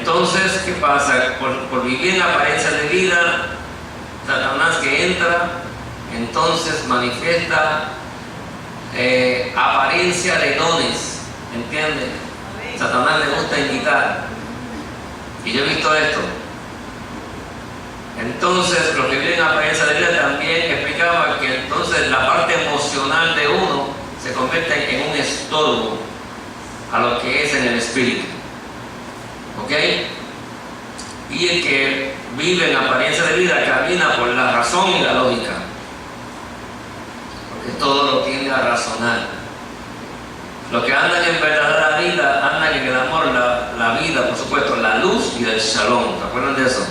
Entonces, ¿qué pasa? Por vivir en la apariencia de vida, Satanás que entra, entonces manifiesta apariencia de dones, ¿entiendes? Satanás le gusta invitar, y yo he visto esto. Entonces, los que viven en apariencia de vida también explicaba que entonces la parte emocional de uno se convierte en un estorbo a lo que es en el espíritu, ¿ok? Y el que vive en apariencia de vida camina por la razón y la lógica, porque todo lo tiende a razonar. Los que andan en verdadera vida andan en el amor, la vida, por supuesto, la luz y el shalom. ¿Se acuerdan de eso?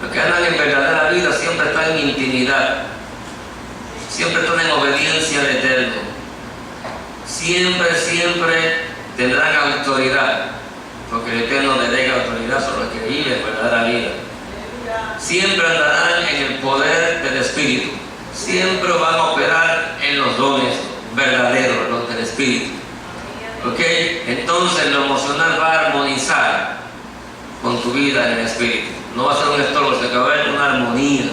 Los que andan en verdadera vida siempre están en intimidad, siempre están en obediencia al Eterno, siempre tendrán autoridad, porque el Eterno delega autoridad sobre los que viven en verdadera vida. Siempre andarán en el poder del Espíritu, siempre van a operar en los dones verdaderos, los del Espíritu. ¿Ok? Entonces lo emocional va a armonizar con tu vida en el Espíritu. No va a ser un estorbo, sino que va a haber una armonía.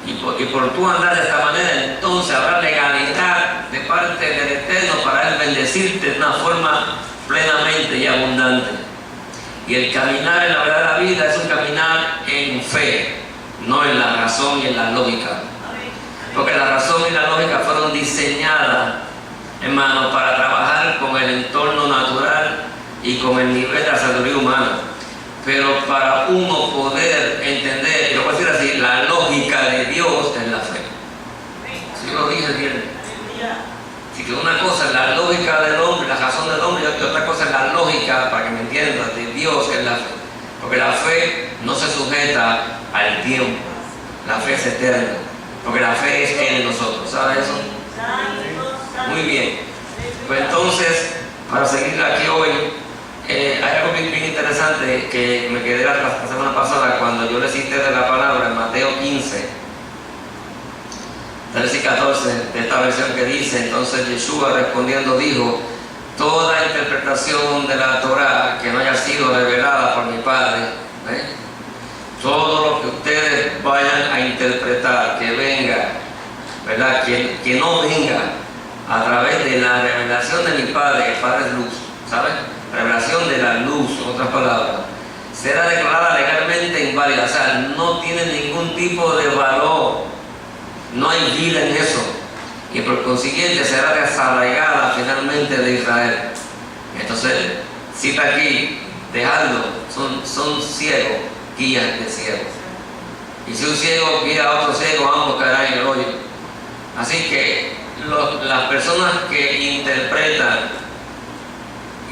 Y por tú andar de esta manera, entonces habrá legalidad de parte del Eterno para Él bendecirte de una forma plenamente y abundante. Y el caminar en la verdadera vida es un caminar en fe, no en la razón y en la lógica. Porque la razón y la lógica fueron diseñadas, hermano, para trabajar con el entorno natural y con el nivel de la sabiduría humana. Pero para uno poder entender, y lo voy a decir así, la lógica de Dios es la fe. Si yo lo dije bien. Así que una cosa es la lógica del hombre, la razón del hombre, y otra cosa es la lógica, para que me entiendas, de Dios, que es la fe. Porque la fe no se sujeta al tiempo, la fe es eterna, porque la fe es Él en nosotros, ¿sabes eso? Muy bien. Pues entonces, para seguir aquí hoy, hay algo bien interesante que me quedé la semana pasada cuando yo le cité de la palabra en Mateo 15, 13 y 14, de esta versión que dice: entonces Yeshua respondiendo dijo: toda interpretación de la Torá que no haya sido revelada por mi Padre, todo lo que ustedes vayan a interpretar, que venga, ¿verdad? Que no venga a través de la revelación de mi Padre, el Padre es luz, ¿sabes? Revelación de la luz, en otras palabras, será declarada legalmente inválida, o sea, no tiene ningún tipo de valor, no hay vida en eso, y por consiguiente será desarraigada finalmente de Israel. Entonces, cita aquí, dejadlo, son ciegos, guías de ciegos, y si un ciego guía a otro ciego, ambos caerán en el hoyo. Así que las personas que interpretan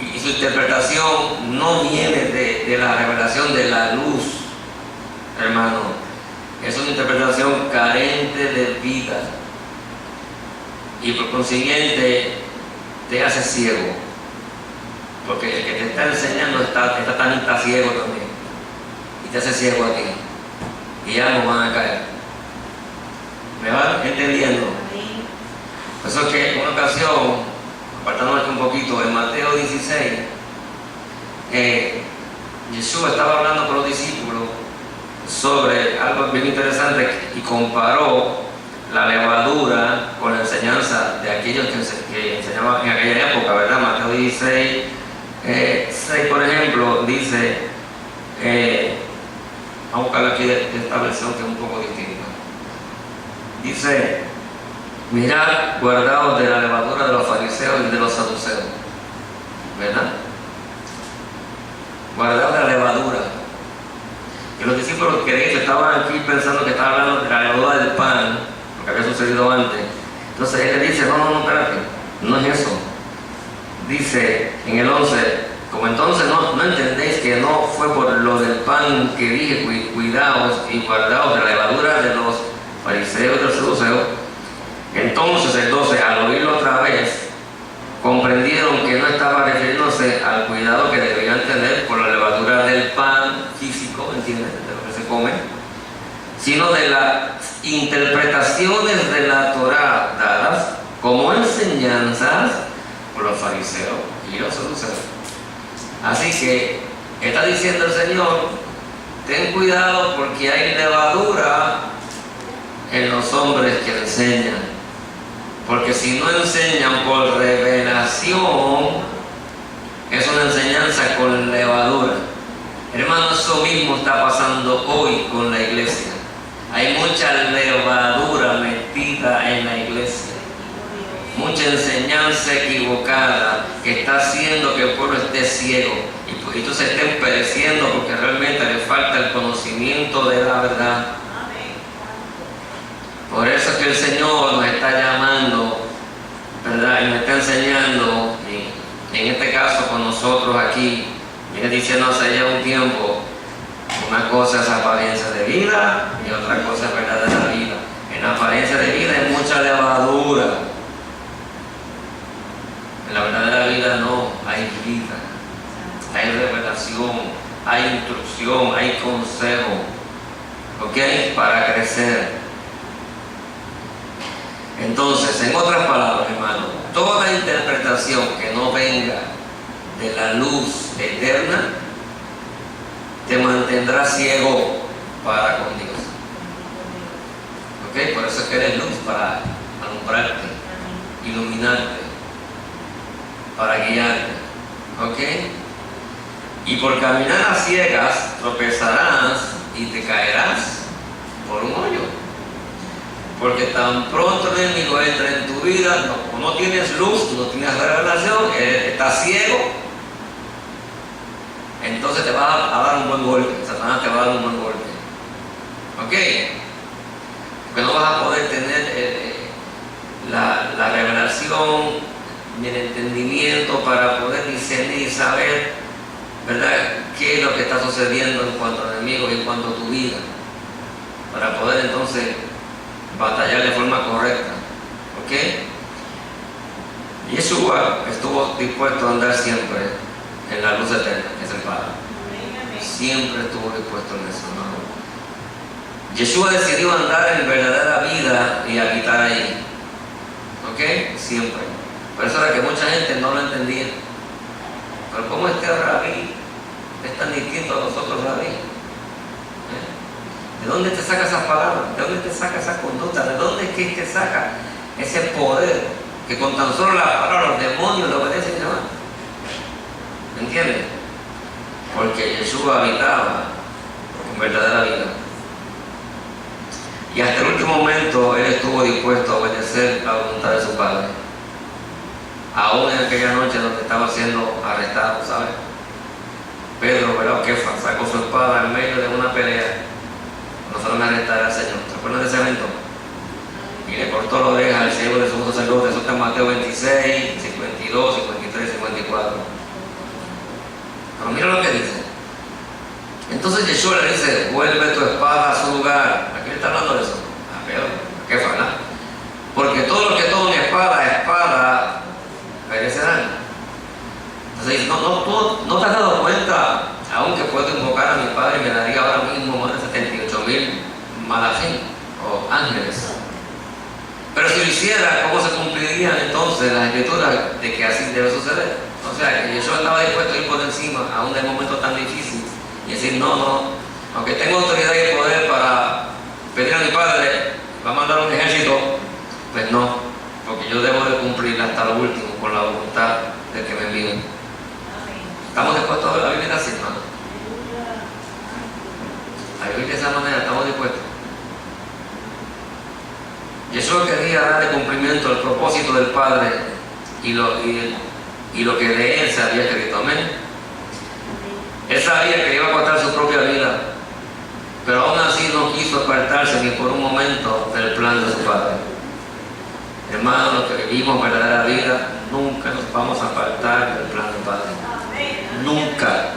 y su interpretación no viene de la revelación de la luz, hermano, es una interpretación carente de vida y por consiguiente te hace ciego, porque el que te está enseñando está ciego también y te hace ciego a ti y ya no van a caer. ¿Me van entendiendo? Por eso es que en una ocasión, apartándonos aquí un poquito, en Mateo 16, Jesús estaba hablando con los discípulos sobre algo bien interesante y comparó la levadura con la enseñanza de aquellos que enseñaban en aquella época, ¿verdad? Mateo 16, 6, por ejemplo, dice, vamos a buscar aquí de esta versión que es un poco distinta. Dice: mirad, guardaos de la levadura de los fariseos y de los saduceos, ¿verdad? Guardaos de la levadura. Y los discípulos que estaban aquí pensando que estaba hablando de la levadura del pan, lo que había sucedido antes. Entonces él le dice: no, espérate, no es eso. Dice en el 11: como entonces no entendéis que no fue por lo del pan que dije, cuidaos y guardaos de la levadura de los fariseos y de los saduceos. Entonces el 12, al oírlo otra vez, comprendieron que no estaba refiriéndose al cuidado que debían tener por la levadura del pan físico, ¿entiendes? De lo que se come, sino de las interpretaciones de la Torá dadas como enseñanzas por los fariseos y los saduceos. Así que Está diciendo el Señor, ten cuidado porque hay levadura en los hombres que enseñan. Porque si no enseñan por revelación, es una enseñanza con levadura. Hermano, eso mismo está pasando hoy con la iglesia. Hay mucha levadura metida en la iglesia. Mucha enseñanza equivocada que está haciendo que el pueblo esté ciego. Y entonces estén pereciendo porque realmente le falta el conocimiento de la verdad. Por eso es que el Señor nos está llamando, ¿verdad? Y nos está enseñando, y en este caso con nosotros aquí, viene diciendo hace ya un tiempo, una cosa es apariencia de vida y otra cosa es verdadera vida. En la apariencia de vida hay mucha levadura. En la verdadera vida no, hay vida, hay revelación, hay instrucción, hay consejo, ¿ok? Para crecer. Entonces, en otras palabras, hermano, toda interpretación que no venga de la luz eterna te mantendrá ciego para con Dios. ¿Ok? Por eso es que eres luz, para alumbrarte, iluminarte, para guiarte. ¿Ok? Y por caminar a ciegas tropezarás y te caerás por un hoyo. Porque tan pronto el enemigo entra en tu vida, no tienes luz, no tienes revelación, estás ciego, entonces te va a dar un buen golpe, Satanás te va a dar un buen golpe. ¿Ok? Porque no vas a poder tener la revelación ni el entendimiento para poder discernir y saber, ¿verdad?, qué es lo que está sucediendo en cuanto al enemigo y en cuanto a tu vida, para poder entonces batallar de forma correcta. ¿Ok? Yeshua estuvo dispuesto a andar siempre en la luz eterna, que es el Padre. Siempre estuvo dispuesto en eso, ¿no? Yeshua decidió andar en verdadera vida y habitar ahí. ¿Ok? Siempre. Por eso era que mucha gente no lo entendía. Pero ¿cómo este rabí es tan distinto a los otros rabí? ¿De dónde te saca esas palabras? ¿De dónde te saca esa conducta? ¿De dónde es que te saca ese poder que con tan solo las palabras los demonios le obedecen? ¿Me entiendes? Porque Jesús habitaba en verdadera vida. Y hasta el último momento él estuvo dispuesto a obedecer la voluntad de su Padre. Aún en aquella noche donde estaba siendo arrestado, ¿sabes? Pedro, ¿verdad? Kefa sacó su espada en medio de una pelea. No fueron a arrestar al Señor. ¿Se acuerdan de ese evento? Y le cortó la oreja al siervo de sumo sacerdote. Eso está en Mateo 26, 52, 53, 54. Pero mira lo que dice. Entonces Yeshua le dice, vuelve tu espada a su lugar. ¿A quién está hablando de eso? A Pedro, a Kefa, ¿no? Porque todo lo que tome espada, perecerán. Entonces no te has dado cuenta, aunque puedo invocar a mi Padre y me daría ahora mismo más de 78,000 malachim o ángeles. Pero si lo hiciera, ¿cómo se cumplirían entonces las escrituras de que así debe suceder? O sea, que yo estaba dispuesto a ir por encima, aún en momentos tan difíciles, y decir, no, aunque tengo autoridad y poder para pedir a mi Padre, va a mandar un ejército, pues no, porque yo debo de cumplir hasta lo último con la voluntad del que me envíe. ¿Estamos dispuestos a ver la Biblia así, hermano? A vivir de esa manera, ¿estamos dispuestos? Jesús quería darle cumplimiento al propósito del Padre y lo que de Él se había escrito. Amén. Él sabía que iba a costar su propia vida, pero aún así no quiso apartarse ni por un momento del plan de su Padre. Hermanos, los que vivimos verdadera vida, nunca nos vamos a apartar del plan del Padre. Nunca.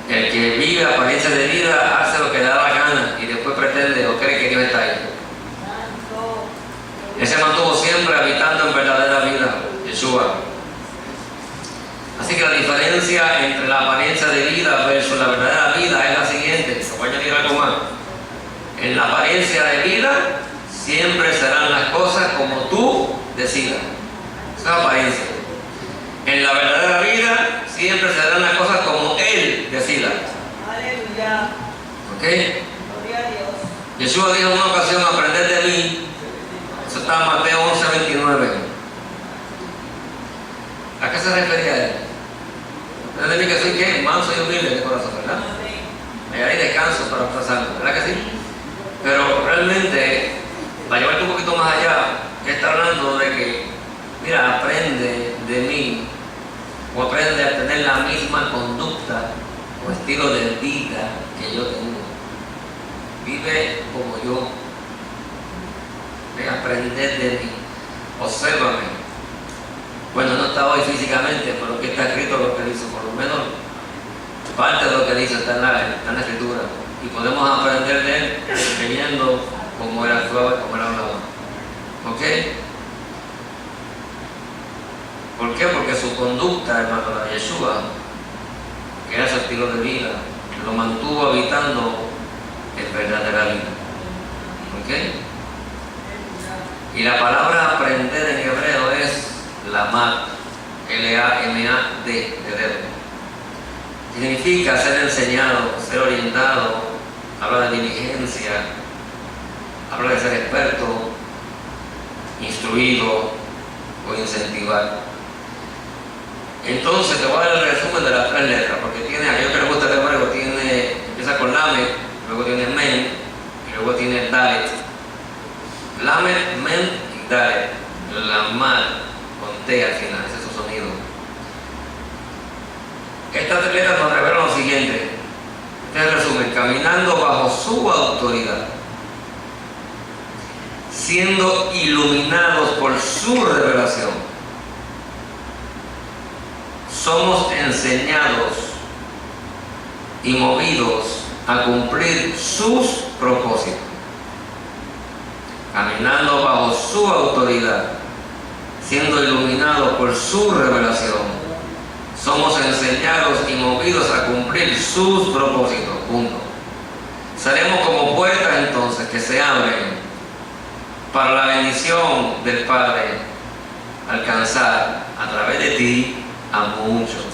El que vive apariencia de vida hace lo que le da la gana y después pretende o cree que Dios está ahí. Él se mantuvo siempre habitando en verdadera vida, Yeshua. Así que la diferencia entre la apariencia de vida versus la verdadera vida es la siguiente. Se voy a añadir algo más. En la apariencia de vida siempre serán las cosas como tú decidas. Esa es la apariencia. En la verdadera vida siempre serán las cosas como Yeshua dijo en una ocasión: aprended de mí. Eso está en Mateo 11:29. ¿A qué se refería él? Aprended de mí que soy ¿qué? Manso y humilde de corazón, ¿verdad? Allá hay descanso para pasar, ¿verdad que sí? Pero realmente, para llevarte un poquito más allá, está hablando de que, mira, aprende de mí, o aprende a tener la misma conducta o estilo de vida que yo tengo. Vive como yo. Aprender de mí. Obsérvame. Bueno, no está hoy físicamente, pero que está escrito lo que dice, por lo menos parte de lo que dice está en la escritura. Y podemos aprender de él leyendo cómo era suave, cómo era hablado. ¿Ok? ¿Por qué? Porque su conducta, hermano, la de Yeshua, que era su estilo de vida, lo mantuvo habitando en verdadera vida. ¿Ok? Y la palabra aprender en hebreo es lamad, L-A-M-A-D, de dedo. Significa ser enseñado, ser orientado, habla de diligencia, habla de ser experto, instruido o incentivar. Entonces te voy a dar el resumen de las tres letras, porque tiene, aquello que le gusta el hebreo, empieza con lamed, luego tiene men, y luego tiene dalet. Lamed, men y dalet. Lamad, con T al final, ese es su sonido. Estas tres letras nos revelan lo siguiente. Este es el resumen: caminando bajo su autoridad, siendo iluminados por su revelación, somos enseñados y movidos a cumplir sus propósitos. Caminando bajo su autoridad, siendo iluminados por su revelación, somos enseñados y movidos a cumplir sus propósitos. Punto. Seremos como puertas entonces que se abren para la bendición del Padre alcanzar a través de ti a muchos.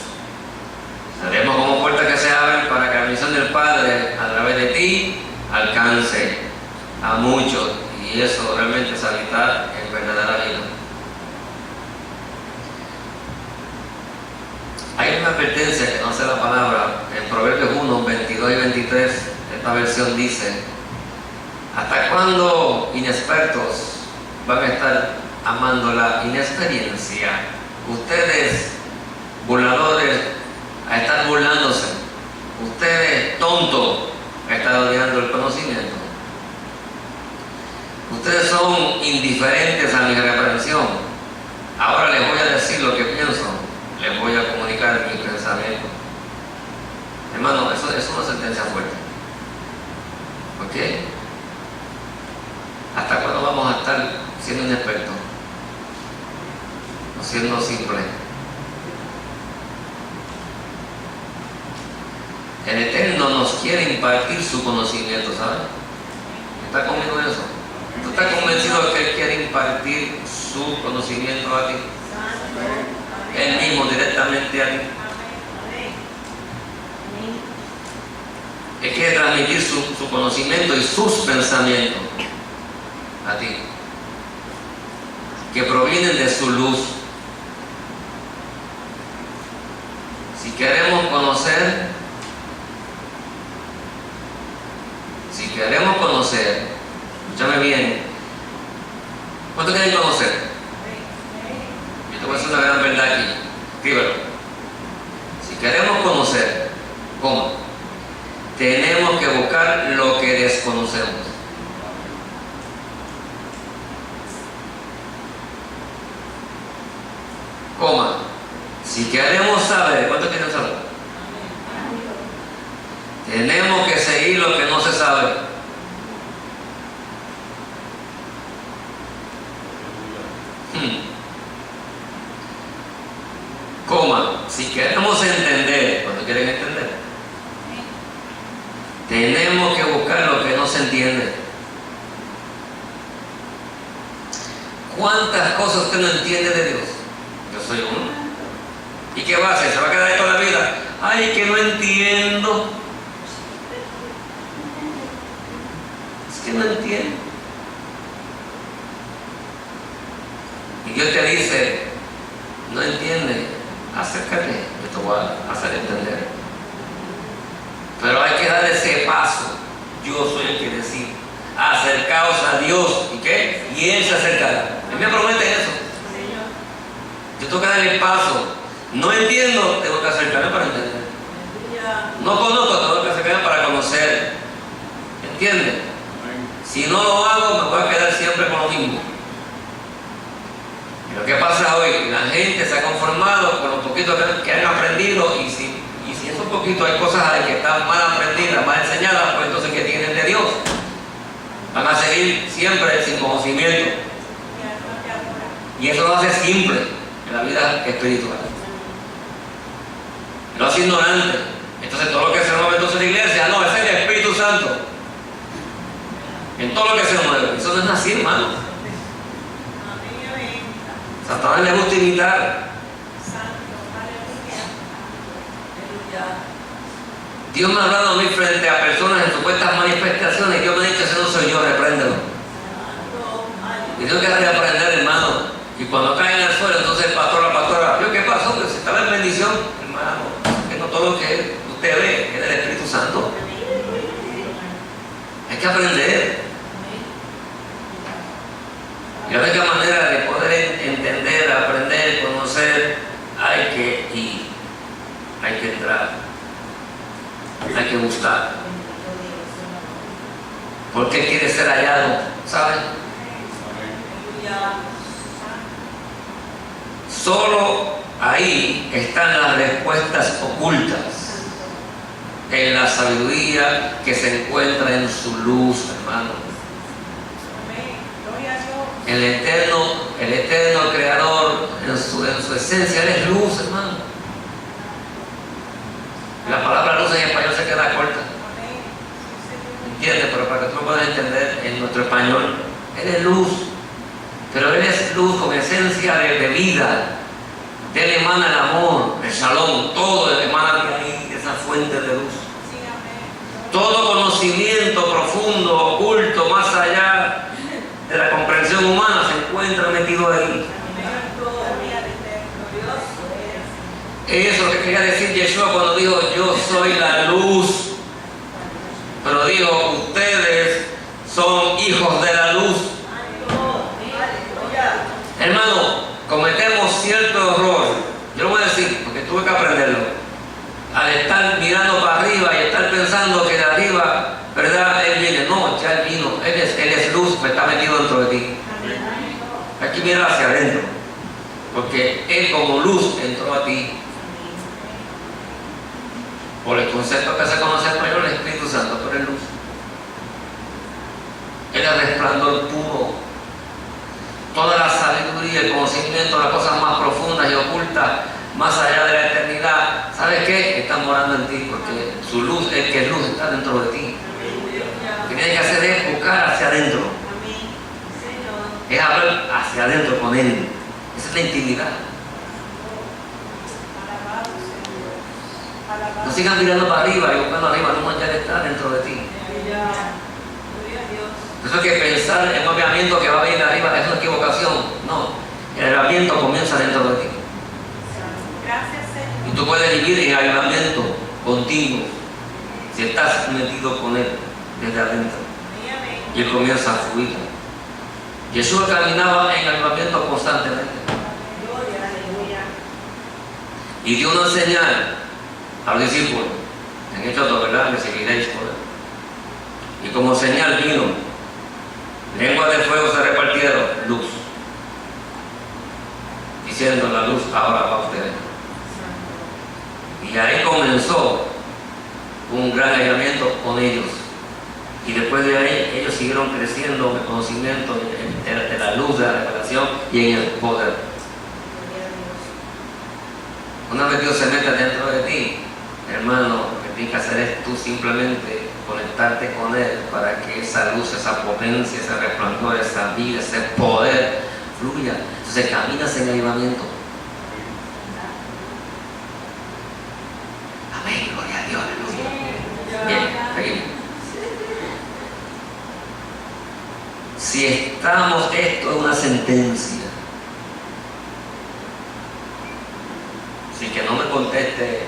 Seremos como puertas que se abren para que la bendición del Padre a través de ti alcance a muchos. Y eso realmente es habitar en verdadera vida. Hay una advertencia que no sé la palabra, en Proverbios 1, 22 y 23, esta versión dice: ¿hasta cuándo inexpertos van a estar amando la inexperiencia? Ustedes, burladores, a estar burlándose. Ustedes, tontos, a estar odiando el conocimiento. Ustedes son indiferentes a mi reprensión. Ahora les voy a decir lo que pienso. Les voy a comunicar mi pensamiento. Hermano, eso es una sentencia fuerte. ¿Ok? ¿Hasta cuándo vamos a estar siendo inexpertos? O siendo simples. El Eterno nos quiere impartir su conocimiento, ¿sabes? ¿Está conmigo en eso? ¿Tú estás convencido de que Él quiere impartir su conocimiento a ti? Él mismo directamente a ti. Él quiere transmitir su conocimiento y sus pensamientos a ti, que provienen de su luz. Si queremos conocer, escúchame bien, ¿cuánto quieren conocer? Yo te voy a decir una gran verdad aquí, escríbelo. Si queremos conocer, ¿cómo? Tenemos que buscar lo que desconocemos. Coma. Si queremos saber, ¿cuánto quieren saber? Tenemos que seguir lo que no se sabe. Coma. Si queremos entender, ¿cuánto quieren entender? Tenemos que buscar lo que no se entiende. ¿Cuántas cosas usted no entiende de Dios? Yo soy uno. ¿Y qué va a hacer? ¿Se va a quedar ahí toda la vida? Ay, que no entiendo. Es que no entiende. Y Dios te dice, no entiende, acércate, yo te voy a hacer entender. Pero hay que dar ese paso. Yo soy el que decide. Acercaos a Dios. ¿Y qué? Y Él se acercará. Él me promete eso. Yo tengo que dar el paso. No entiendo, tengo que acercarme para entender. No conozco, tengo que acercarme para conocer. ¿Entiendes? Si no lo hago, me voy a quedar siempre con lo mismo. Y lo que pasa hoy, la gente se ha conformado con lo poquito que han aprendido, y si esos poquitos hay cosas que están mal aprendidas, mal enseñadas, pues entonces ¿qué tienen de Dios? Van a seguir siempre sin conocimiento. Y eso lo hace simple en la vida espiritual. Lo hace ignorante. Entonces todo lo que se mueve entonces en la iglesia, no, ese es el Espíritu Santo. En todo lo que se mueve. Eso no es así, hermano. Satanás le gusta imitar. Dios me ha hablado a mí frente a personas en supuestas manifestaciones, y Dios me ha dicho, ese no soy yo, repréndelo. Y tengo que reaprender, hermano. Y cuando cae en el suelo, entonces el pastor, la pastora, ¿qué pasó? Pues estaba en bendición, hermano. Que no todo lo que usted ve es del Espíritu Santo. Hay que aprender. Y la única manera de poder entender, aprender, conocer, hay que ir, hay que entrar, hay que buscar. Porque quiere ser hallado, ¿saben? Solo ahí están las respuestas ocultas, en la sabiduría que se encuentra en su luz, hermano. El eterno creador, en su esencia, Él es luz, hermano. La palabra luz en español se queda corta. ¿Entiendes? Pero para que tú lo puedas entender en nuestro español, Él es luz. Pero Él es luz con esencia de vida. De Él emana el amor, el shalom, todo emana de ahí, de esa fuente de luz. Todo conocimiento profundo, oculto, más allá de la comprensión humana, se encuentra metido ahí. Eso es lo que quería decir Yeshua cuando dijo, yo soy la luz. Pero dijo, ustedes son hijos de la luz. Hermano, cometemos cierto error. Yo lo voy a decir, porque tuve que aprenderlo. Al estar mirando para arriba y estar pensando que de arriba, ¿verdad? Él viene. No, ya Él vino. Él es luz, me está metido dentro de ti. Hay que mirar hacia adentro. Porque Él como luz entró a ti. Por el concepto que se conoce en español, el Espíritu Santo, pero es luz. Él es resplandor puro. Toda la sabiduría, el conocimiento, las cosas más profundas y ocultas, más allá de la eternidad, ¿sabes qué? Están morando en ti, porque su luz, el que es luz, está dentro de ti. Lo que tienes que hacer es buscar hacia adentro. Es hablar hacia adentro con Él. Esa es la intimidad. No sigan mirando para arriba y buscando arriba, no, ya está dentro de ti. Eso es que pensar en un avivamiento que va a venir arriba es una equivocación. No, el avivamiento comienza dentro de ti. Y tú puedes vivir en avivamiento contigo si estás metido con Él desde adentro. Y Él comienza a fluir. Jesús caminaba en avivamiento constantemente. Y dio una señal a los discípulos. En Hechos 2, ¿verdad? Recibiréis poder. Y como señal vino, lenguas de fuego se repartieron, luz. Diciendo, la luz ahora va a ustedes. Y ahí comenzó un gran avivamiento con ellos. Y después de ahí, ellos siguieron creciendo en el conocimiento de la luz, de la revelación y en el poder. Una vez Dios se mete dentro de ti, hermano, lo que tienes que hacer es tú simplemente conectarte con Él para que esa luz, esa potencia, ese resplandor, esa vida, ese poder fluya. Entonces caminas en avivamiento. Amén, gloria a Dios, aleluya. Bien, seguimos. Si estamos, esto es una sentencia. Así que no me conteste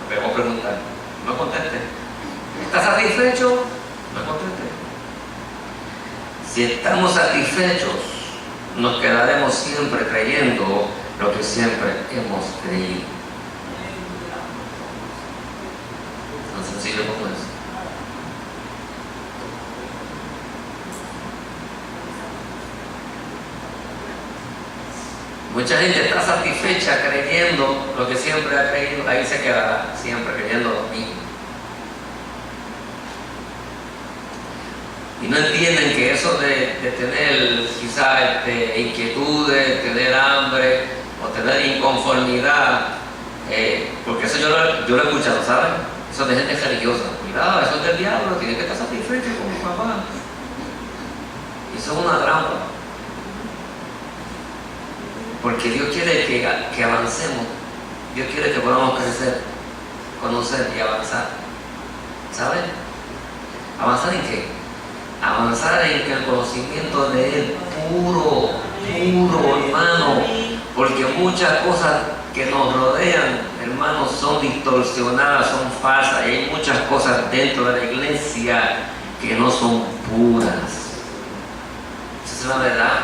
lo que voy a preguntar. No conteste. ¿Estás satisfecho? No conteste. Si estamos satisfechos, nos quedaremos siempre creyendo lo que siempre hemos creído. Tan sencillo como eso. Mucha gente está satisfecha creyendo lo que siempre ha creído, ahí se quedará siempre creyendo lo mismo. Y no entienden que eso de tener quizás inquietudes, tener hambre o tener inconformidad, porque eso yo lo he escuchado, ¿saben? Eso de gente religiosa. Cuidado, eso es del diablo, tienes que estar satisfecho con mi papá. Y eso es una trampa. Porque Dios quiere que avancemos. Dios quiere que podamos crecer, conocer y avanzar. ¿Saben? ¿Avanzar en qué? Avanzar en que el conocimiento de Él puro, hermano. Porque muchas cosas que nos rodean, hermanos, son distorsionadas, son falsas. Y hay muchas cosas dentro de la iglesia que no son puras. Esa es la verdad.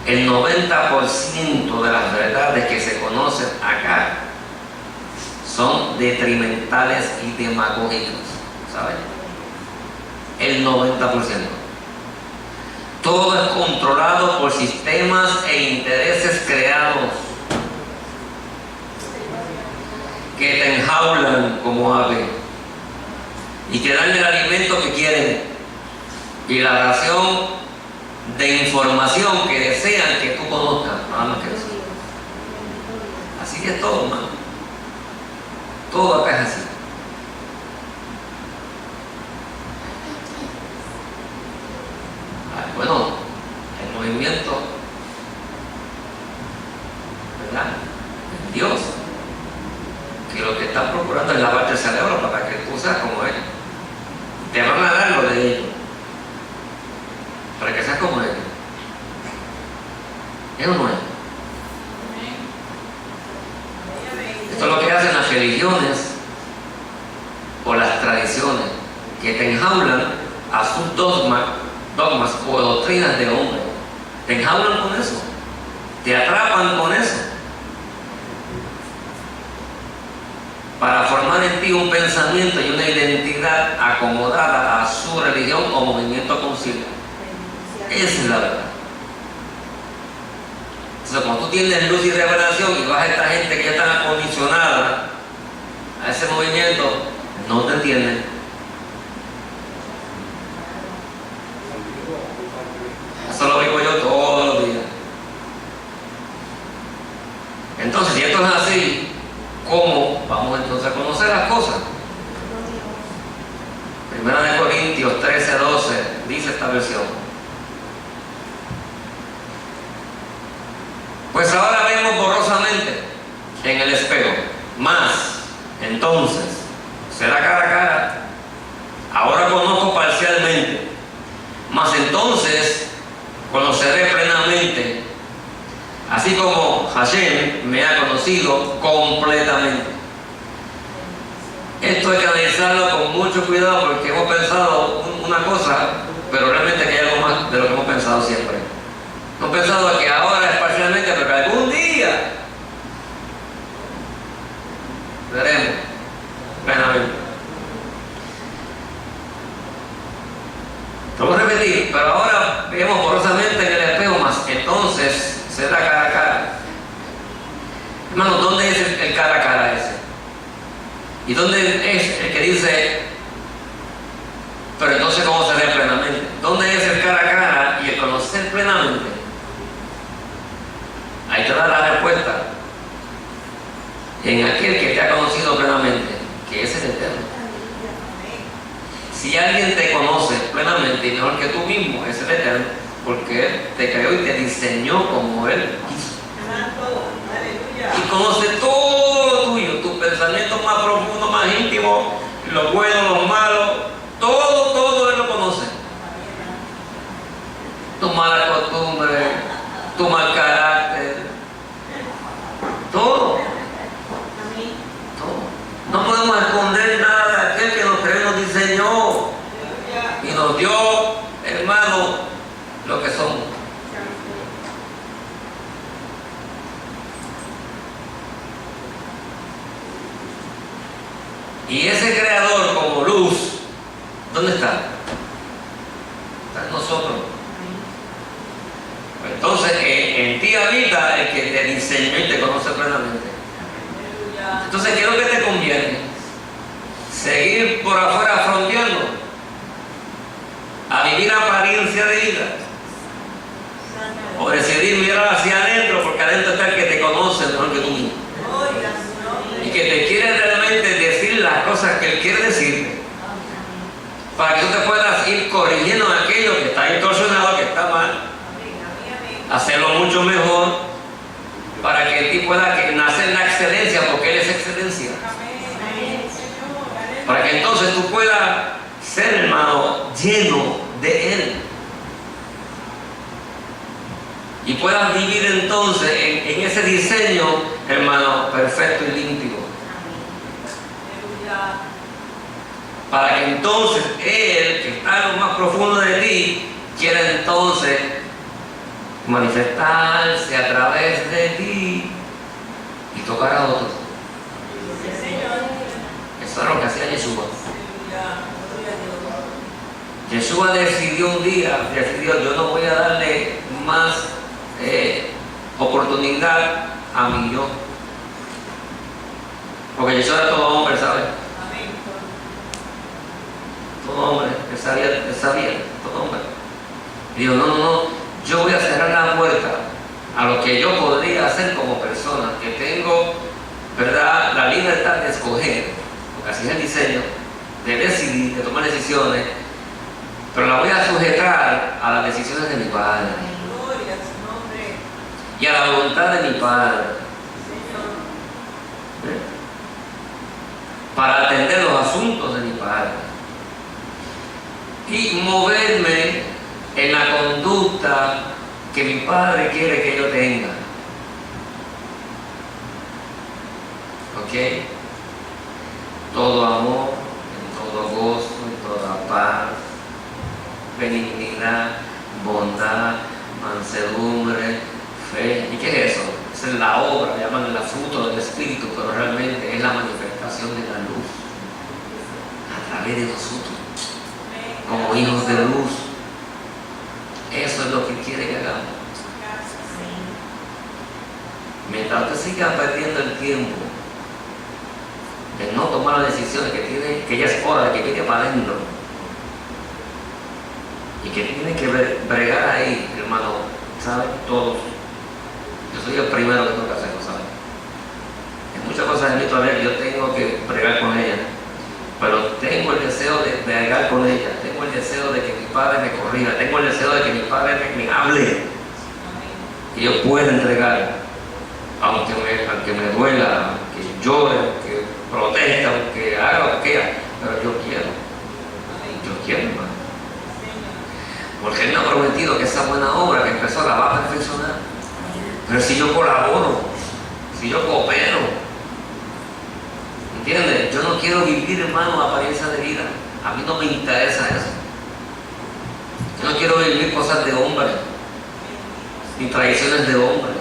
El 90% de las verdades que se conocen acá son detrimentales y demagógicas, ¿saben? El 90%. Todo es controlado por sistemas e intereses creados que te enjaulan como ave y te dan el alimento que quieren y la ración de información que desean que tú conozcas, nada más que eso. Así que es todo, hermano. Todo acá es así. Bueno, el movimiento, ¿verdad? Dios, que lo que están procurando es lavarte el cerebro para que tú seas como ellos. Te van a dar lo de ellos, para que seas como ellos. ¿Eso no es? Esto es lo que hacen las religiones o las tradiciones, que te enjaulan a sus dogmas o doctrinas de hombre. Te enjaulan con eso, te atrapan con eso, para formar en ti un pensamiento y una identidad acomodada a su religión o movimiento conciliar. Esa es la verdad. Entonces, cuando tú tienes luz y revelación y vas a esta gente que ya está acondicionada a ese movimiento, no te entienden. Eso lo vivo yo todos los días. Entonces, si esto es así, ¿cómo vamos entonces a conocer las cosas? Primera de Corintios 13:12 dice esta versión: pues ahora vemos borrosamente en el espejo, mas entonces será cara a cara. Ahora conozco parcialmente, mas entonces conoceré plenamente, así como Hashem me ha conocido completamente. Esto hay que analizarlo con mucho cuidado, porque hemos pensado una cosa, pero realmente que hay algo más de lo que hemos pensado siempre. Hemos pensado que ahora es parcialmente, pero que algún día veremos plenamente. Vamos a repetir, pero ahora vemos borrosamente en el espejo, más entonces será cara a cara. Hermano, ¿dónde es el cara a cara ese? ¿Y dónde es el que dice, pero entonces cómo será plenamente? ¿Dónde es el cara a cara y el conocer plenamente? Hay que dar la respuesta en aquel que te ha conocido plenamente, que es el Eterno. Si alguien te conoce plenamente y mejor que tú mismo, es el Eterno, porque Él te creó y te diseñó como Él quiso. Y conoce todo lo tuyo, tus pensamientos más profundos, más íntimos, lo bueno, lo malo, todo Él lo conoce. yo, hermano, lo que somos. Y ese creador como luz, ¿dónde está? Está en nosotros. Entonces, en ti habita el que te diseñó y te conoce plenamente. Entonces, ¿qué es lo que te conviene? ¿Seguir por afuera fronteando? ¿A vivir apariencia de vida? ¿O decidir mirar hacia adentro? Porque adentro está el que te conoce mejor que tú mismo. Y que te quiere realmente decir las cosas que Él quiere decirte. Para que tú te puedas ir corrigiendo aquello que está distorsionado, que está mal. Hacerlo mucho mejor. Para que en ti pueda nacer la excelencia, porque Él es excelencia. Para que entonces tú puedas ser, hermano, lleno de Él. Y puedas vivir entonces en ese diseño, hermano, perfecto y limpio. Para que entonces Él, que está en lo más profundo de ti, quiera entonces manifestarse a través de ti y tocar a otros. Eso es lo que hacía Yeshua. Yeshua decidió un día, yo no voy a darle más oportunidad a mi yo. Porque Yeshua era todo hombre, ¿sabes? Todo hombre, él sabía, todo hombre. Y dijo, no, yo voy a cerrar la puerta a lo que yo podría hacer como persona, que tengo, ¿verdad?, la libertad de escoger, porque así es el diseño, de decidir, de tomar decisiones, pero la voy a sujetar a las decisiones de mi Padre y a la voluntad de mi Padre, para atender los asuntos de mi Padre y moverme en la conducta que mi Padre quiere que yo tenga. ¿Ok? Todo amor, en todo gozo, en toda paz, benignidad, bondad, mansedumbre, fe. ¿Y qué es eso? Esa es la obra, le llaman el fruto del Espíritu, pero realmente es la manifestación de la luz a través de nosotros, como hijos de luz. Eso es lo que quiere que hagamos. Mientras usted siga perdiendo el tiempo de no tomar las decisiones que ya es hora de que vaya para adentro y que tiene que bregar ahí, hermano, ¿saben? Todos. Yo soy el primero que tengo que hacerlo, ¿saben? Hay muchas cosas en mí todavía que yo tengo que bregar con ellas, pero tengo el deseo de bregar con ellas, tengo el deseo de que mi Padre me corrija, tengo el deseo de que mi Padre me hable, que yo pueda entregar, aunque me duela, que llore, que proteste, aunque haga lo que quiera, pero yo quiero, hermano. Porque Él me ha prometido que esa buena obra que empezó la va a perfeccionar. Pero si yo colaboro, si yo coopero, ¿entiendes? Yo no quiero vivir, hermano, apariencia de vida. A mí no me interesa eso. Yo no quiero vivir cosas de hombre, ni tradiciones de hombre,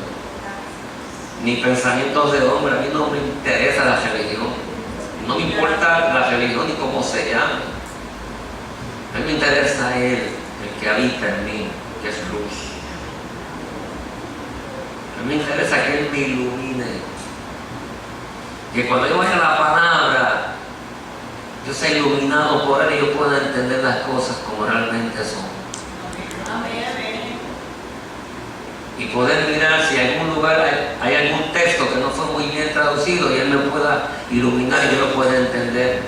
ni pensamientos de hombre. A mí no me interesa la religión. No me importa la religión ni cómo se llama. A mí me interesa Él, el que habita en mí, que es luz. A mí me interesa que Él me ilumine. Que cuando yo vaya a la palabra, yo sea iluminado por Él y yo pueda entender las cosas como realmente son. Y poder mirar si en algún lugar hay algún texto que no fue muy bien traducido y Él me pueda iluminar y yo lo pueda entender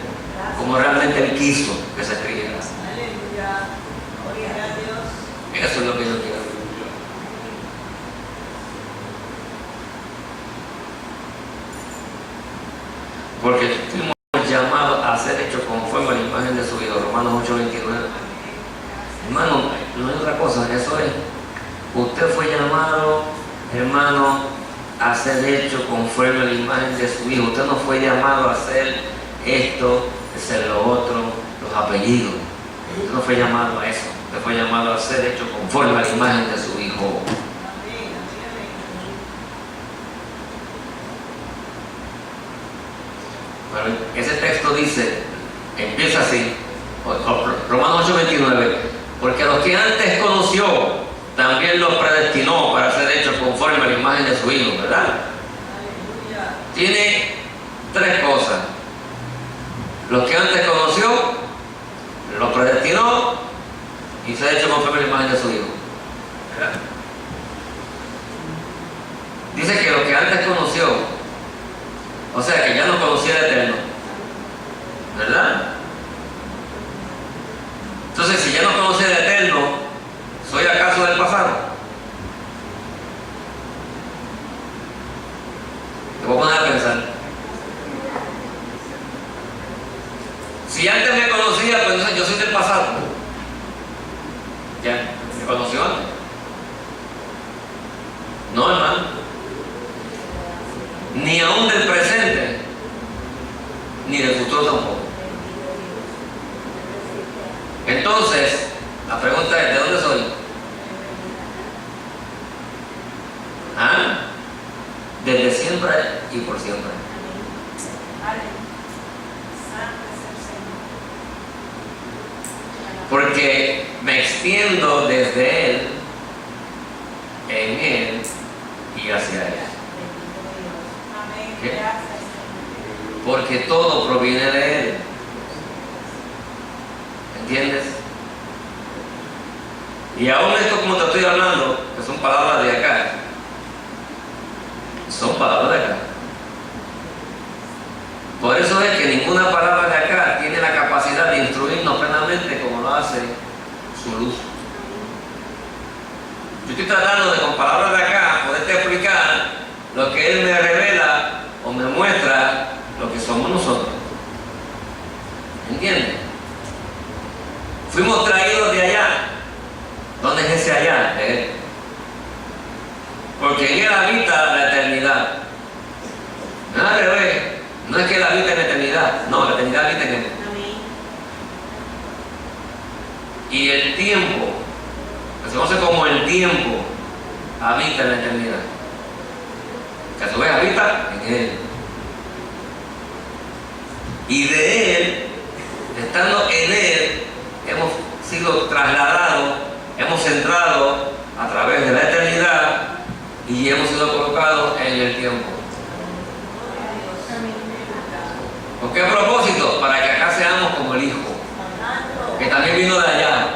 como realmente Él quiso que se escribiera. Eso es lo que yo quiero. Porque fuimos llamados a ser hechos conforme a la imagen de su Hijo. Romanos 8:29. Hermano, no hay otra cosa, eso es. Usted fue llamado, hermano, a ser hecho conforme a la imagen de su Hijo. Usted no fue llamado a hacer esto, a hacer lo otro, los apellidos. Usted no fue llamado a eso. Usted fue llamado a ser hecho conforme a la imagen de su Hijo. Bueno, ese texto dice, empieza así, Romanos 8:29, porque a los que antes conoció, también los predestinó para ser hechos conforme a la imagen de su Hijo, ¿verdad? Tiene tres cosas. Los que antes conoció, los predestinó y se ha hecho conforme a la imagen de su Hijo, ¿verdad? Dice que los que antes conoció, o sea que ya no conocía el Eterno, ¿verdad? Entonces, si ya no conocía el Eterno, ¿soy acaso del pasado? Te voy a poner a pensar. Si antes me conocía, pues entonces yo soy del pasado. ¿Ya? ¿Me conoció antes? No, hermano. Ni aún del presente, ni del futuro tampoco. Entonces, la pregunta es, ¿de dónde soy? ¿Ah? Desde siempre y por siempre. Porque me extiendo desde Él, en Él y hacia Él. ¿Qué? Porque todo proviene de Él. ¿Entiendes? Y aún esto, como te estoy hablando, que son palabras de acá, son palabras de acá. Por eso es que ninguna palabra de acá tiene la capacidad de instruirnos plenamente como lo hace su luz. Yo estoy tratando de, con palabras de acá, poderte explicar lo que Él me revela o me muestra lo que somos nosotros. ¿Entiendes? Fuimos traídos de allá. ¿Dónde es ese allá? De Él. Porque en Él habita la eternidad. No es al revés. No es que Él habita en la eternidad. No, la eternidad habita en Él. Y el tiempo, que se conoce como el tiempo, habita en la eternidad. Que a su vez habita en Él. Y de Él, estando en Él, hemos sido trasladados, hemos entrado a través de la eternidad y hemos sido colocados en el tiempo. ¿Con qué propósito? Para que acá seamos como el Hijo, que también vino de allá.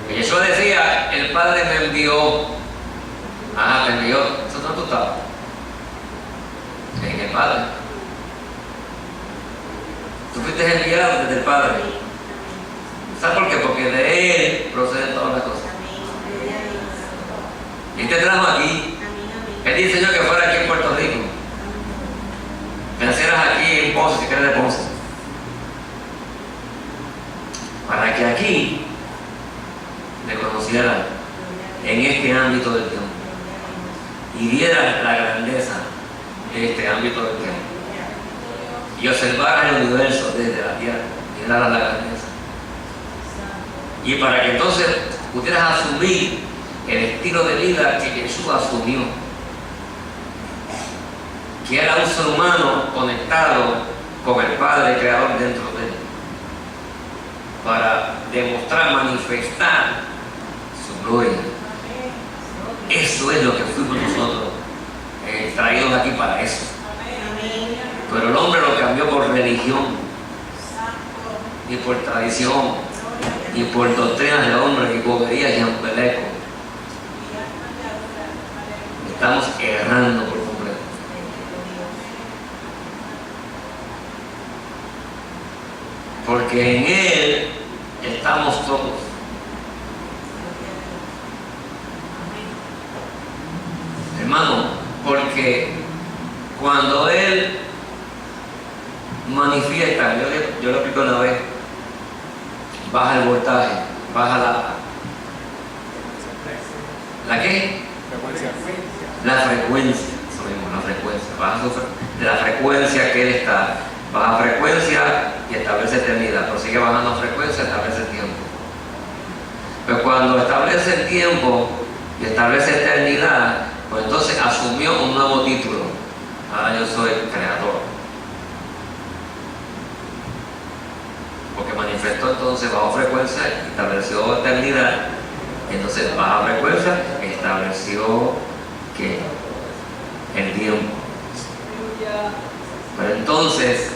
Que Jesús decía, el Padre me envió. Ajá, te envió. ¿Eso no tú estabas? En el Padre. Tú fuiste enviado desde el Padre. ¿Sabes por qué? Porque de Él proceden todas las cosas. Y te trajo aquí. Él diseñó que fuera aquí en Puerto Rico. Que nacieras aquí en Ponce, si quieres de Ponce. Para que aquí me conocieran en este ámbito del tiempo. Y vieran la grandeza de este ámbito del tiempo. Y observar el universo desde la tierra, mirar a la grandeza. Y para que entonces pudieras asumir el estilo de vida que Jesús asumió, que era un ser humano conectado con el Padre Creador dentro de él, para demostrar, manifestar su gloria. Eso es lo que fuimos nosotros, traídos aquí para eso. Pero el hombre lo cambió por religión, y por tradición, y por doctrinas de hombres, y boberías y ampelecos. Estamos errando por completo. Porque en Él estamos todos. Hermano, porque cuando Él manifiesta, yo lo explico una vez, baja el voltaje, baja ¿la qué? La frecuencia, eso mismo, la frecuencia, baja de la frecuencia que Él está, baja frecuencia y establece eternidad, pero sigue bajando frecuencia, establece tiempo. Pero cuando establece el tiempo y establece eternidad, pues entonces asumió un nuevo título. Ahora yo soy creador. Porque manifestó entonces bajo frecuencia, estableció eternidad, y entonces baja frecuencia, estableció que el tiempo. Pero entonces,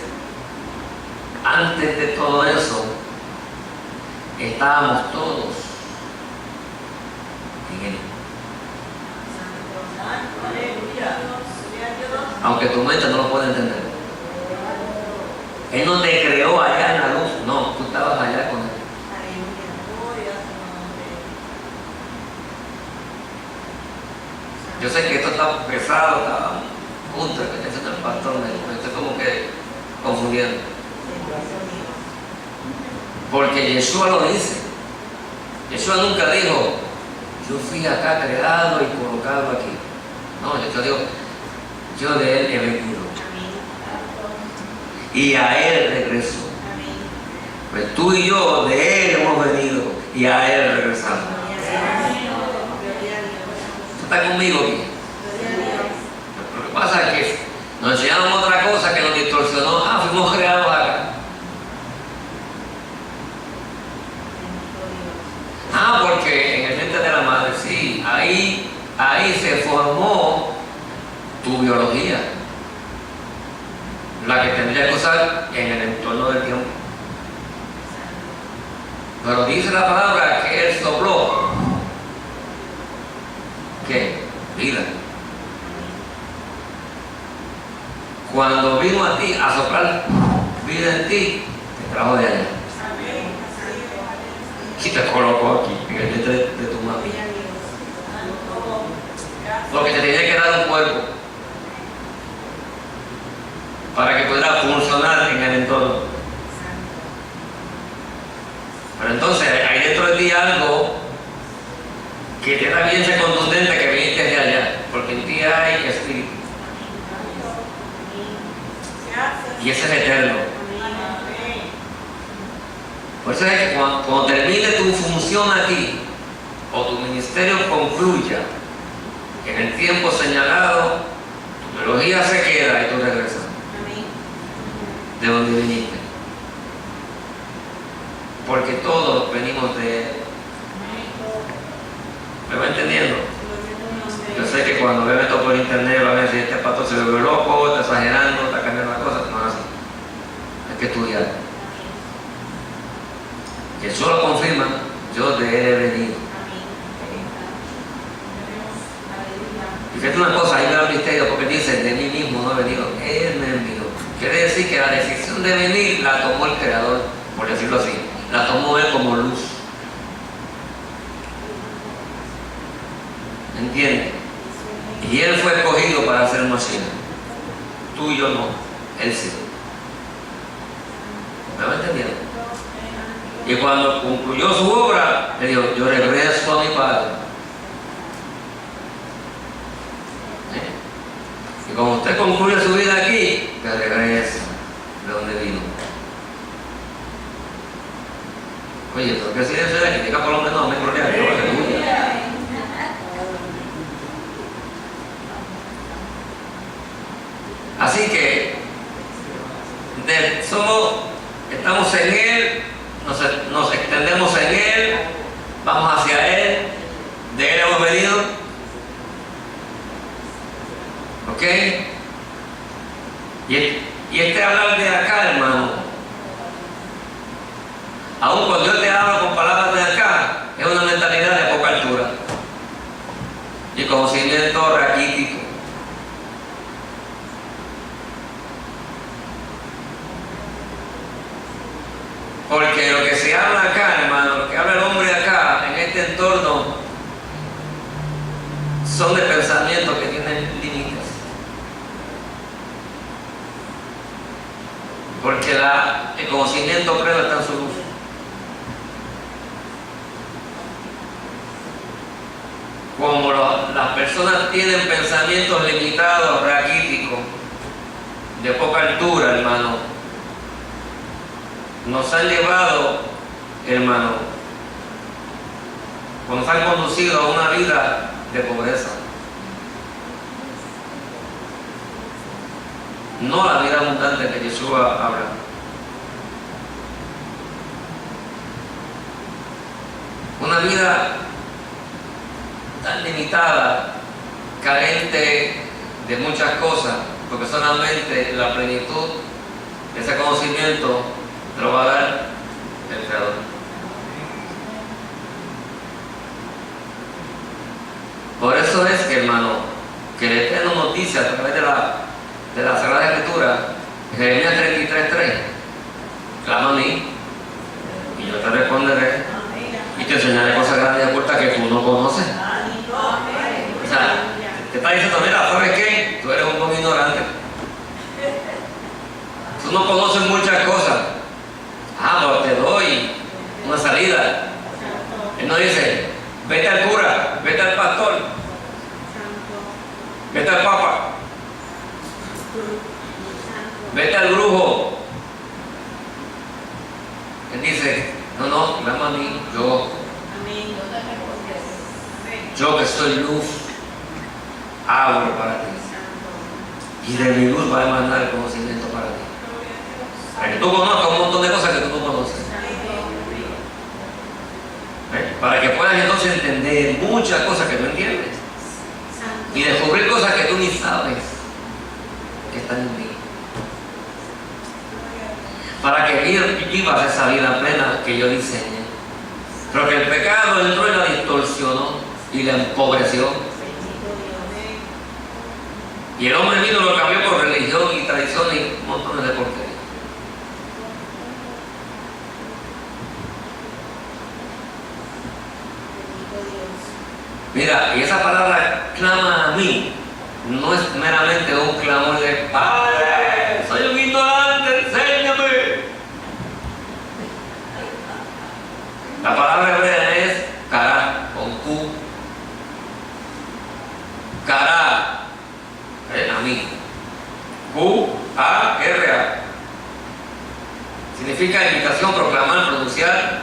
antes de todo eso, estábamos todos en Él. Aunque tu mente no lo puede entender. Él no te creó allá en la luz, no, tú estabas allá con Él. Yo sé que esto está pesado, está junto, que ese es el pastor, me estoy como que confundiendo. Porque Yeshua lo dice. Yeshua nunca dijo, yo fui acá creado y colocado aquí. No, Yeshua dijo, yo de Él he venido. Y a Él regreso. Pues tú y yo de Él hemos venido y a Él regresamos. ¿Tú estás conmigo aquí? Lo que pasa es que nos enseñaron otra cosa que nos distorsionó. Fuimos creados acá. Porque en el vientre de la madre, sí, ahí se formó tu biología, la que tendría que usar en el entorno del tiempo. Pero dice la palabra que Él sopló. ¿Qué? Vida. Cuando vino a ti a soplar vida en ti, te trajo de allá. Y te colocó aquí, en el vientre de tu madre. Porque te tenía que dar un cuerpo para que pudiera funcionar en el entorno. Pero entonces hay dentro de ti algo que te da bien ser contundente que viniste de allá, porque en ti hay espíritu. Y ese es eterno. Por eso es que cuando termine tu función aquí, o tu ministerio concluya en el tiempo señalado, tu biología se queda y tú regresas de donde viniste. Porque todos venimos de Él. ¿Me va entendiendo? Yo sé que cuando ven esto por internet van a decir, este pastor se vuelve loco, está exagerando, está cambiando las cosas. No es así. Hay que estudiar. Que solo confirma, yo de Él he venido. Y fíjate una cosa, ahí me da el misterio, porque dice, de mí mismo no he venido, Él me envió. Quiere decir que la decisión de venir la tomó el Creador, por decirlo así. La tomó Él como luz. ¿Entiendes? Y Él fue escogido para ser Mashiach. Tú y yo no, Él sí. ¿Me va entendiendo? Y cuando concluyó su obra, le dijo, yo regreso a mi Padre. Y cuando usted concluye su vida aquí, que regresa de donde vino. Oye, ¿por qué si eso era que diga por lo menos me gloria a Dios? Aleluya. Así que estamos en Él, nos extendemos en Él, vamos hacia Él, de Él hemos venido. ¿Ok? Y este hablar de acá, hermano, aun cuando yo te hablo con palabras de acá, es una mentalidad de poca altura y conocimiento raquítico. Porque lo que se habla acá, hermano, lo que habla el hombre acá, en este entorno, son de pensamientos que tienen límites. Porque el conocimiento pleno está en su luz. Como las personas tienen pensamientos limitados, raquíticos, de poca altura, hermano, nos han llevado, hermano, o nos han conducido a una vida de pobreza. No la vida abundante que Yeshua habla. Una vida tan limitada, carente de muchas cosas, porque solamente la plenitud de ese conocimiento te lo va a dar el Creador. Por eso es que, hermano, que el Eterno nos dice a través de la Sagrada Escritura, en Jeremías 33:3, clama a mí y yo te responderé y te enseñaré cosas grandes y ocultas que tú no conoces. O sea, te está diciendo, mira, ¿sabes qué? Tú eres un poco ignorante. Tú no conoces muchas cosas. Pero te doy una salida. Él no dice, vete al cura, vete al pastor, vete al papa, vete al brujo. Él dice, no, clama a mí, yo que soy luz, abro para ti. Y de mi luz va a emanar el conocimiento para ti. Para que tú conozcas un montón de cosas que tú no conoces. Para que puedas entonces entender muchas cosas que no entiendes. Y descubrir cosas que tú ni sabes que están en ti. Para que vivas esa vida plena que yo diseñé. Pero que el pecado entró y la distorsionó y la empobreció. Y el hombre vino y lo cambió por religión y tradición y un montón de porquería. Mira, y esa palabra clama a mí no es meramente un clamor de Padre, soy un ignorante, enséñame. La palabra hebrea es Kará, con Q. Kará, a mí. Q-A-R-A. Significa invitación, proclamar, pronunciar,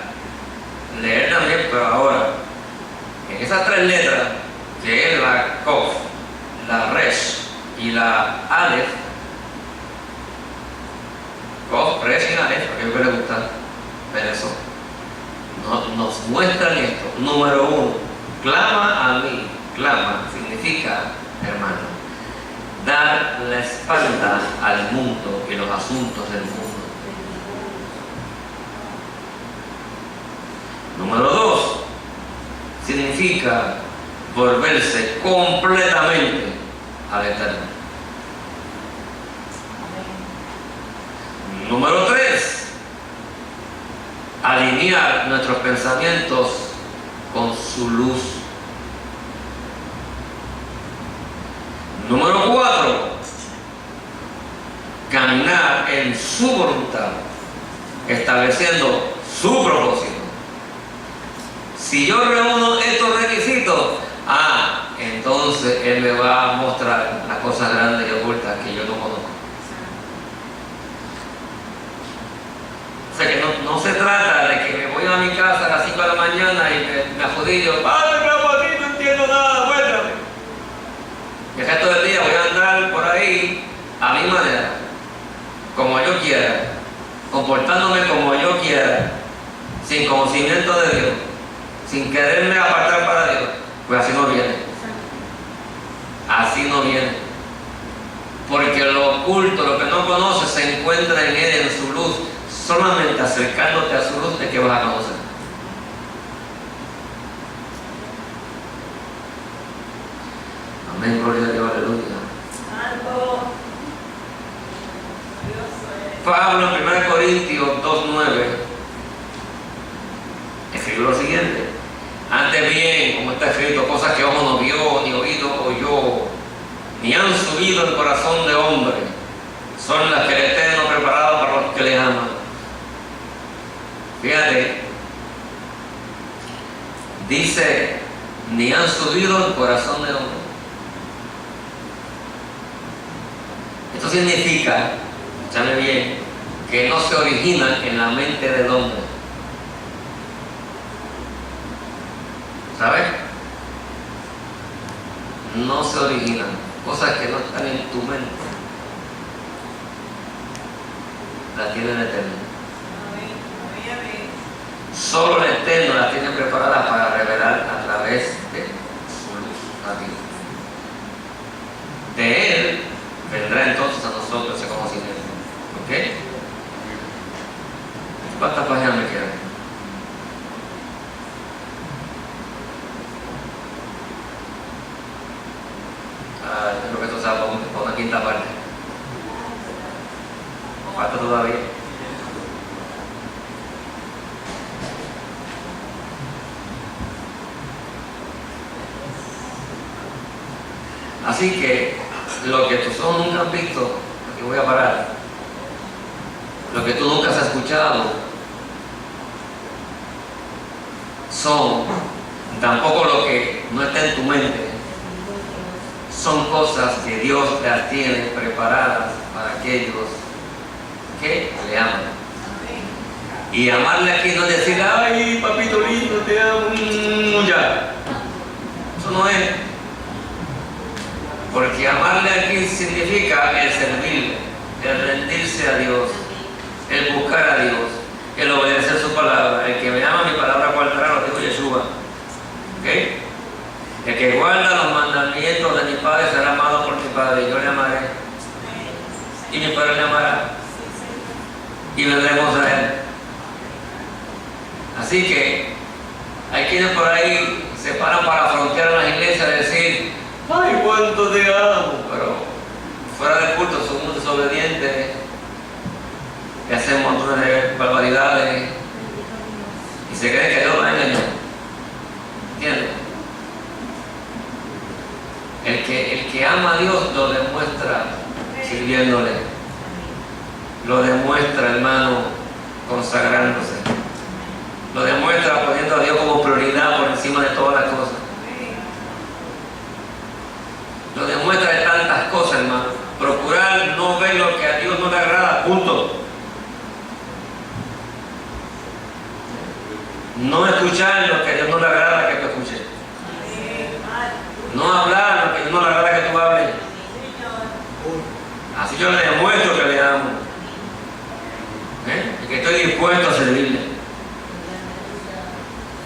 leer también, pero ahora, en esas tres letras, que es la Kof, la Resh y la Aleph, Kof, Resh y Aleph, a mí me gusta ver eso, nos muestran esto. Número uno, clama a mí. Clama significa, hermano, dar la espalda al mundo y los asuntos del mundo. Número dos, significa volverse completamente al Eterno. Número tres, alinear nuestros pensamientos con su luz. Número cuatro, caminar en su voluntad, estableciendo su propósito. Si yo reúno estos requisitos, entonces Él me va a mostrar las cosas grandes y ocultas que yo no conozco. O sea que no se trata de que me voy a mi casa a las 5 de la mañana y me ajodillo, Padre, no entiendo nada, muéstrame. Y el resto del día voy a andar por ahí a mi manera, como yo quiera, comportándome como yo quiera, sin conocimiento de Dios, sin quererme apartar para Dios. Pues así no viene. Así no viene. Porque lo oculto, lo que no conoces, se encuentra en Él, en su luz. Solamente acercándote a su luz es que vas a conocer. Amén, gloria a Dios, aleluya. Pablo en 1 Corintios 2:9 escribió lo siguiente: antes bien, como está escrito, cosas que ojo no vio, ni oído oyó, ni han subido el corazón de hombre, son las que el Eterno ha preparado para los que le aman. Fíjate, dice, ni han subido el corazón de hombre. Esto significa, escúchame bien, que no se originan en la mente del hombre. ¿Sabes? No se originan. Cosas que no están en tu mente, las tiene el Eterno. Solo el Eterno las tiene preparadas para revelar a través de su luz a ti. De Él vendrá entonces a nosotros ese conocimiento. ¿Ok? ¿Cuántas páginas me quedan? Creo que esto se va por una quinta parte. Falta todavía. Así que lo que tus ojos nunca han visto, aquí voy a parar, lo que tú nunca has escuchado, son tampoco lo que no está en tu mente. Son cosas que Dios las tiene preparadas para aquellos que le aman. Y amarle aquí no es decir, ay, papito lindo, te amo, ya. Eso no es. Porque amarle aquí significa el servirle, el rendirse a Dios, el buscar a Dios, el obedecer su palabra. El que me ama, mi palabra guardará, lo dijo Yeshua. ¿Ok? El que guarda los mandamientos de mi Padre será amado por mi Padre, y yo le amaré, y mi Padre le amará, y vendremos a Él. Así que hay quienes por ahí se paran para frontear a las iglesias y decir, ay, cuánto te amo, pero fuera del culto son muy desobedientes, que hacen montones de barbaridades y se creen que Dios los engañó. ¿Entiendes? El que ama a Dios lo demuestra sirviéndole, lo demuestra, hermano, consagrándose, lo demuestra poniendo a Dios como prioridad por encima de todas las cosas, lo demuestra de tantas cosas, hermano. Procurar no ver lo que a Dios no le agrada, punto. No escuchar lo que a Dios no le agrada que tú escuches. No hablar lo que a Dios no le agrada que tú hables. Así yo le demuestro que le amo. Y que estoy dispuesto a servirle.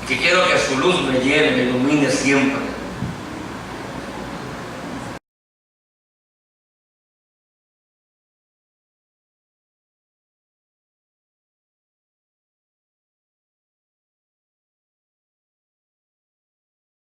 Y que quiero que su luz me llene, me ilumine siempre.